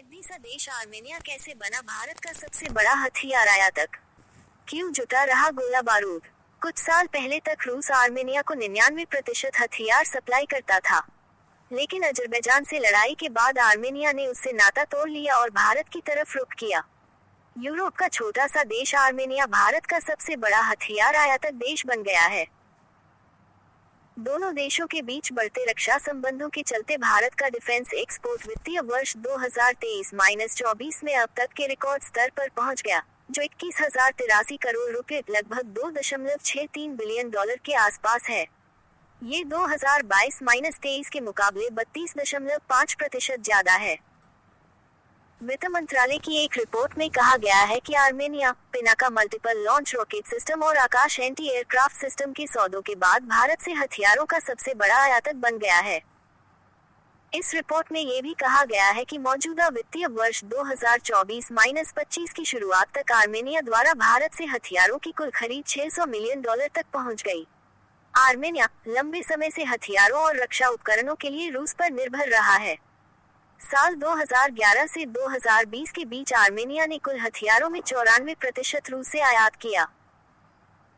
समृद्धि सा देश आर्मेनिया कैसे बना भारत का सबसे बड़ा हथियार आयातक? क्यों जुटा रहा गोला बारूद? कुछ साल पहले तक रूस आर्मेनिया को 99% हथियार सप्लाई करता था, लेकिन अजरबैजान से लड़ाई के बाद आर्मेनिया ने उससे नाता तोड़ लिया और भारत की तरफ रुख किया। यूरोप का छोटा सा देश आर्मेनिया भारत का सबसे बड़ा हथियार आयातक देश बन गया है। दोनों देशों के बीच बढ़ते रक्षा संबंधों के चलते भारत का डिफेंस एक्सपोर्ट वित्तीय वर्ष 2023-24 में अब तक के रिकॉर्ड स्तर पर पहुंच गया, जो 21,083 करोड़ रुपए लगभग $2.63 बिलियन के आसपास है। ये 2022-23 के मुकाबले 32.5% ज्यादा है। वित्त मंत्रालय की एक रिपोर्ट में कहा गया है कि Armenia Pinaka multiple launch rocket system और आकाश एंटी एयरक्राफ्ट सिस्टम के सौदों के बाद भारत से हथियारों का सबसे बड़ा आयातक बन गया है। इस रिपोर्ट में ये भी कहा गया है कि मौजूदा वित्तीय वर्ष 2024-25 की शुरुआत तक आर्मेनिया द्वारा भारत से हथियारों की कुल खरीद $600 मिलियन तक पहुंच गई। आर्मेनिया लंबे समय से हथियारों और रक्षा उपकरणों के लिए रूस पर निर्भर रहा है। साल 2011 से 2020 के बीच आर्मेनिया ने कुल हथियारों में 94% रूस से आयात किया,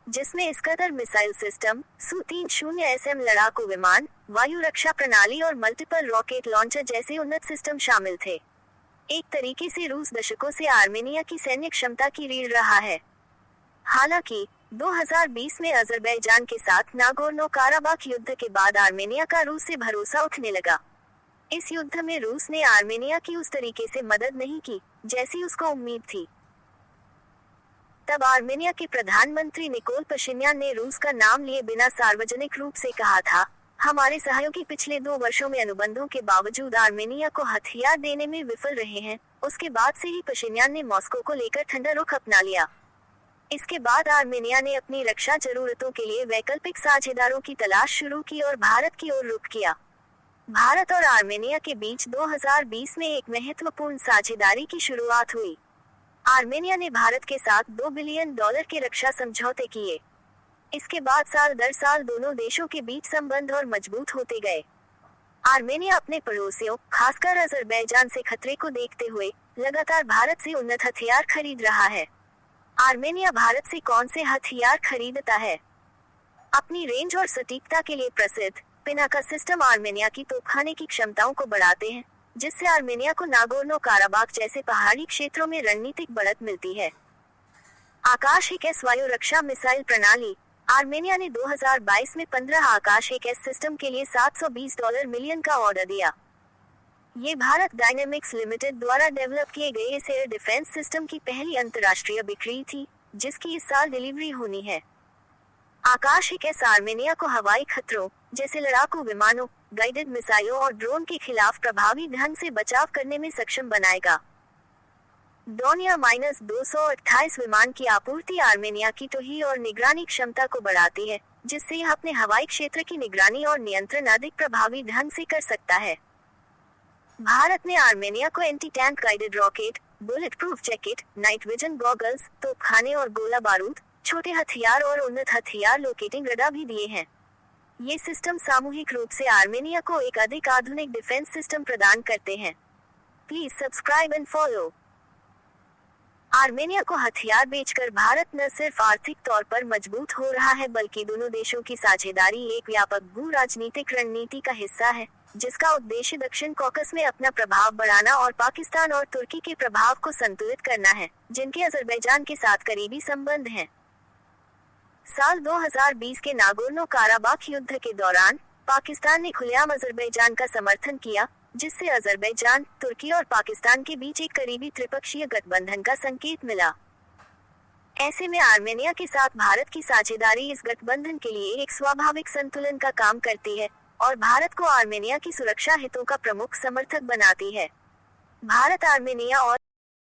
जिसमें इस कदर मिसाइल सिस्टम, Su-30SM लड़ाकू विमान, वायु रक्षा प्रणाली और मल्टीपल रॉकेट लॉन्चर जैसे उन्नत सिस्टम शामिल थे। एक तरीके से रूस दशकों से आर्मेनिया की सैन्य क्षमता की रीढ़ रहा है। हालांकि 2020 में अजरबैजान के साथ नागोर्नो काराबाख युद्ध के बाद आर्मेनिया का रूस से भरोसा उठने लगा। इस युद्ध में रूस ने आर्मेनिया की उस तरीके से मदद नहीं की जैसी उसको उम्मीद थी। तब आर्मेनिया के प्रधानमंत्री निकोल पशिन्यान ने रूस का नाम लिए बिना सार्वजनिक रूप से कहा था, हमारे सहयोगी पिछले 2 वर्षों में अनुबंधों के बावजूद आर्मेनिया को हथियार देने में विफल रहे हैं। उसके बाद से ही पशिन्यान ने मॉस्को को लेकर ठंडा रुख अपना लिया। इसके बाद आर्मेनिया ने अपनी रक्षा जरूरतों के लिए वैकल्पिक साझेदारों की तलाश शुरू की और भारत की ओर रुख किया। भारत और आर्मेनिया के बीच 2020 में एक महत्वपूर्ण साझेदारी की शुरुआत हुई। आर्मेनिया ने भारत के साथ $2 बिलियन के रक्षा समझौते किए। इसके बाद साल दर साल दोनों देशों के बीच संबंध और मजबूत होते गए। आर्मेनिया अपने पड़ोसियों, खासकर अजरबैजान से खतरे को देखते हुए लगातार भारत से उन्नत हथियार खरीद रहा है। आर्मेनिया भारत से कौन से हथियार खरीदता है? अपनी रेंज और सटीकता के लिए प्रसिद्ध पिनाका सिस्टम आर्मेनिया की तोपखाने की क्षमताओं को बढ़ाते हैं, जिससे आर्मेनिया को नागोर्नो काराबाख जैसे पहाड़ी क्षेत्रों में रणनीतिक बढ़त मिलती है। आकाश 1S वायु रक्षा मिसाइल प्रणाली आर्मेनिया ने 2022 में 15 आकाश 1S सिस्टम के लिए $720 मिलियन का ऑर्डर दिया। ये भारत डायनेमिक्स लिमिटेड द्वारा डेवलप किए गए इस एयर डिफेंस सिस्टम की पहली अंतर्राष्ट्रीय बिक्री थी, जिसकी इस साल डिलीवरी होनी है। आकाश 1S आर्मेनिया को हवाई खतरों जैसे लड़ाकू विमानों, गाइडेड मिसाइलों और ड्रोन के खिलाफ प्रभावी ढंग से बचाव करने में सक्षम बनाएगा। डोनिया-228 विमान की आपूर्ति आर्मेनिया की टोही और निगरानी क्षमता को बढ़ाती है, जिससे यह अपने हवाई क्षेत्र की निगरानी और नियंत्रण अधिक प्रभावी ढंग से कर सकता है। भारत ने आर्मेनिया को anti tank guided rocket, bullet proof jacket, night vision goggles, तोपखाने और गोला बारूद, छोटे हथियार और उन्नत हथियार लोकेटिंग रडार भी दिए हैं। ये सिस्टम सामूहिक रूप से आर्मेनिया को एक अधिक आधुनिक डिफेंस सिस्टम प्रदान करते हैं। Please subscribe and follow. Armenia को हथियार बेचकर भारत न सिर्फ आर्थिक तौर पर मजबूत हो रहा है, बल्कि दोनों देशों की साझेदारी एक व्यापक भू राजनीतिक रणनीति का हिस्सा है, जिसका उद्देश्य दक्षिण कॉकस में अपना प्रभाव बढ़ाना और पाकिस्तान और तुर्की के प्रभाव को संतुलित करना है, जिनके अजरबैजान के साथ करीबी संबंध हैं। साल 2020 के नागोर्नो काराबाख युद्ध के दौरान पाकिस्तान ने खुलेआम अजरबैजान का समर्थन किया, जिससे अजरबैजान, तुर्की और पाकिस्तान के बीच एक करीबी त्रिपक्षीय गठबंधन का संकेत मिला। ऐसे में आर्मेनिया के साथ भारत की साझेदारी इस गठबंधन के लिए एक स्वाभाविक संतुलन का काम करती है और भारत को आर्मेनिया की सुरक्षा हितों का प्रमुख समर्थक बनाती है। भारत आर्मेनिया और